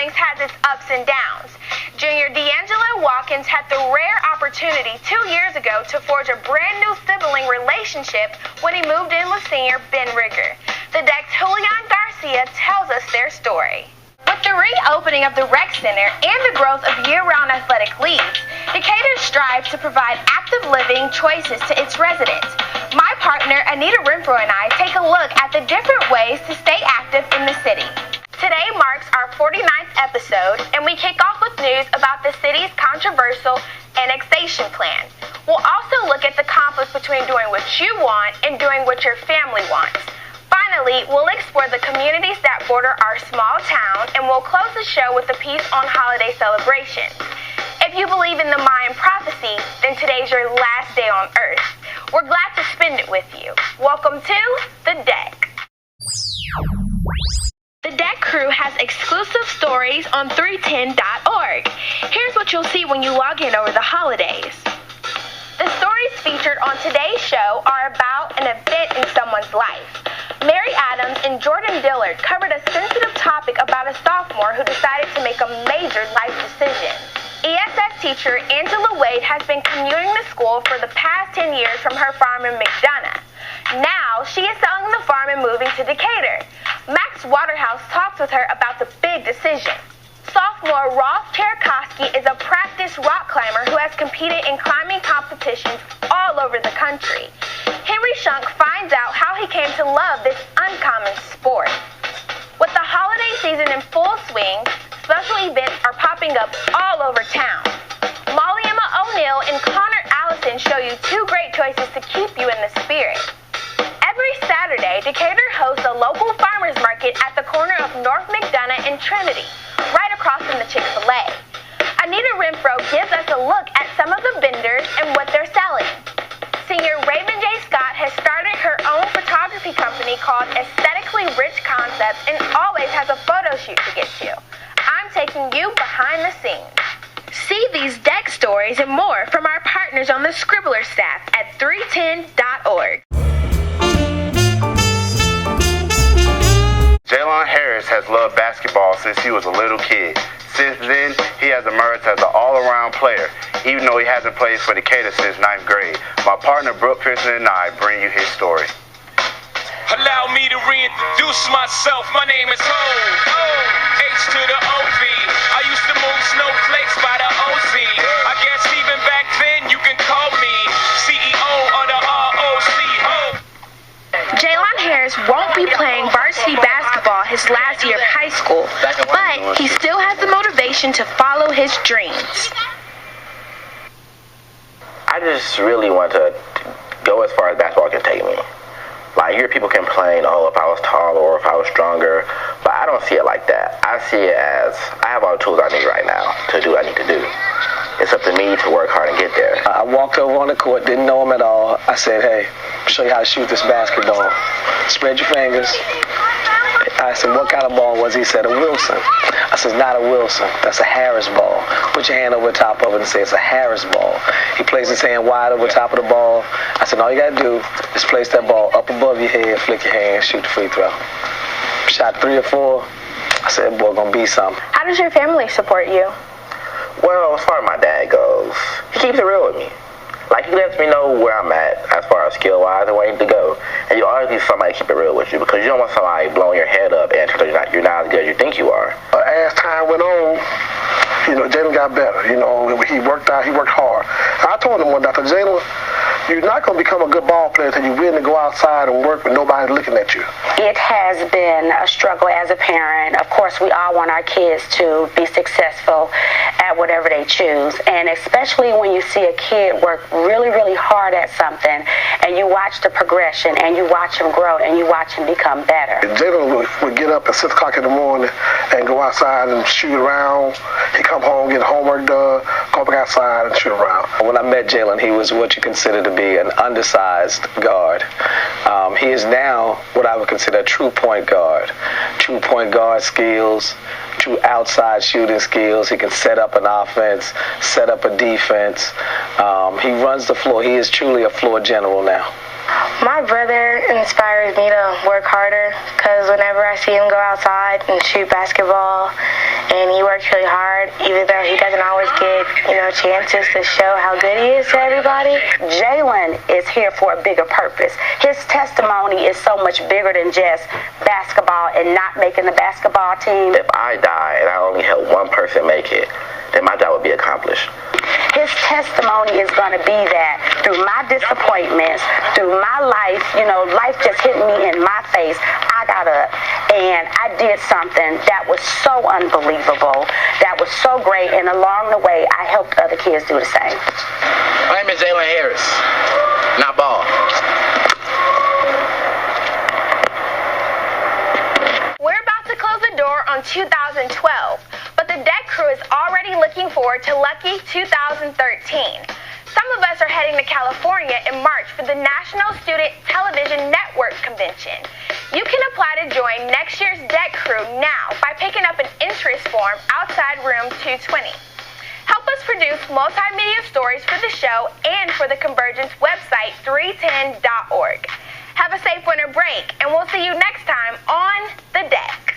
siblings has its ups and downs. Junior D'Angelo Watkins had the rare opportunity 2 years ago to forge a brand new sibling relationship when he moved in with senior Ben Rigger. The Deck's Julian Garcia tells us their story. With the reopening of the rec center and the growth of year-round athletic leagues, Decatur strives to provide active living choices to its residents. My partner, Anita Renfro, and I take a look at the different ways to stay active in the city. Today marks our 49th episode, and we kick off with news about the city's controversial annexation plan. We'll also look at the conflict between doing what you want and doing what your family wants. Finally, we'll explore the communities that border our small town, and we'll close the show with a piece on holiday celebrations. If you believe in the Mayan prophecy, then today's your last day on Earth. We're glad to spend it with you. Welcome to The Deck. The Deck crew has exclusive stories on 310.org. Here's what you'll see when you log in over the holidays. The stories featured on today's show are about an event in someone's life. Mary Adams and Jordan Dillard covered a sensitive topic about a sophomore who decided to make a major life decision. ESS teacher Angela Wade has been commuting to school for the past 10 years from her farm in McDonough. Now, she is selling the farm and moving to Decatur. Max Waterhouse talks with her about the big decision. Sophomore Ross Cherakowski is a practiced rock climber who has competed in climbing competitions all over the country. Henry Shunk finds out how he came to love this uncommon sport. With the holiday season in full swing, special events are popping up all over town. Molly Emma O'Neill and Connor Allison show you two great choices to keep you in the spirit. Every Saturday, Decatur hosts a local farmers market at the corner of North McDonough and Trinity, right across from the Chick-fil-A. Anita Renfro gives us a look at some of the vendors and what they're selling. Senior Raven J. Scott has started her own photography company called Aesthetically Rich Concepts and always has a photo shoot to get to. I'm taking you behind the scenes. See these Deck stories and more from our partners on the Scribbler staff at 310.org. Jaylon Harris has loved basketball since he was a little kid. Since then, he has emerged as an all-around player, even though he hasn't played for Decatur since 9th grade. My partner, Brooke Pearson, and I bring you his story. Allow me to reintroduce myself. My name is Ho, H to the O-V. I used to move snowflakes by the OZ. I guess even back then you can call me CEO of the ROC, Ho. Jaylon Harris won't be playing varsity basketball his last year of high school, but he still has the motivation to follow his dreams. I just really want to go as far as basketball can take me. Like, I hear people complain, oh, if I was taller or if I was stronger, but I don't see it like that. I see it as I have all the tools I need right now to do what I need to do. It's up to me to work hard and get there. I walked over on the court, didn't know him at all. I said, hey, I'll show you how to shoot this basketball. Spread your fingers. I said, what kind of ball was he? He said, a Wilson. I said, not a Wilson. That's a Harris ball. Put your hand over the top of it and say it's a Harris ball. He placed his hand wide over the top of the ball. I said, all you got to do is place that ball up above your head, flick your hand, shoot the free throw. Shot 3 or 4. I said, boy, gonna be something. How does your family support you? Well, as far as my dad goes, he keeps it real with me. Like, he lets me know where I'm at as far as skill-wise and where I need to go. And you always need somebody to keep it real with you because you don't want somebody blowing your head up and you're not as good as you think you are. As time went on, Jalen got better. He worked out, he worked hard. I told him one day, Jalen, you're not going to become a good ball player until you're willing to go outside and work with nobody looking at you. It has been a struggle as a parent. Of course, we all want our kids to be successful at whatever they choose. And especially when you see a kid work really, really hard at something and you watch the progression and you watch him grow and you watch him become better. Jalen would get up at 6 o'clock in the morning and go outside and shoot around. He'd come home, get homework done, go back outside and shoot around. When I met Jalen, he was what you consider to be an undersized guard. He is now what I would consider a true point guard. True point guard skills, true outside shooting skills. He can set up an offense, set up a defense. He runs the floor. He is truly a floor general now. My brother inspires me to work harder because whenever I see him go outside and shoot basketball and he works really hard, even though he doesn't always get, chances to show how good he is to everybody. Jalen is here for a bigger purpose. His testimony is so much bigger than just basketball and not making the basketball team. If I die and I only help one person make it, then my job would be accomplished. His testimony is going to be that through my disappointments, through my life, life just hit me in my face. I got up and I did something that was so unbelievable, that was so great, and along the way, I helped other kids do the same. My name is Jalen Harris, not Ball. We're about to close the door on 2012, but the deck crew is already looking forward to Lucky 2013. Some of us are heading to California in March for the National Student Television Network Convention. You can apply to join next year's deck crew now by picking up an interest form outside room 220. Help us produce multimedia stories for the show and for the Convergence website 310.org. Have a safe winter break, and we'll see you next time on The Deck.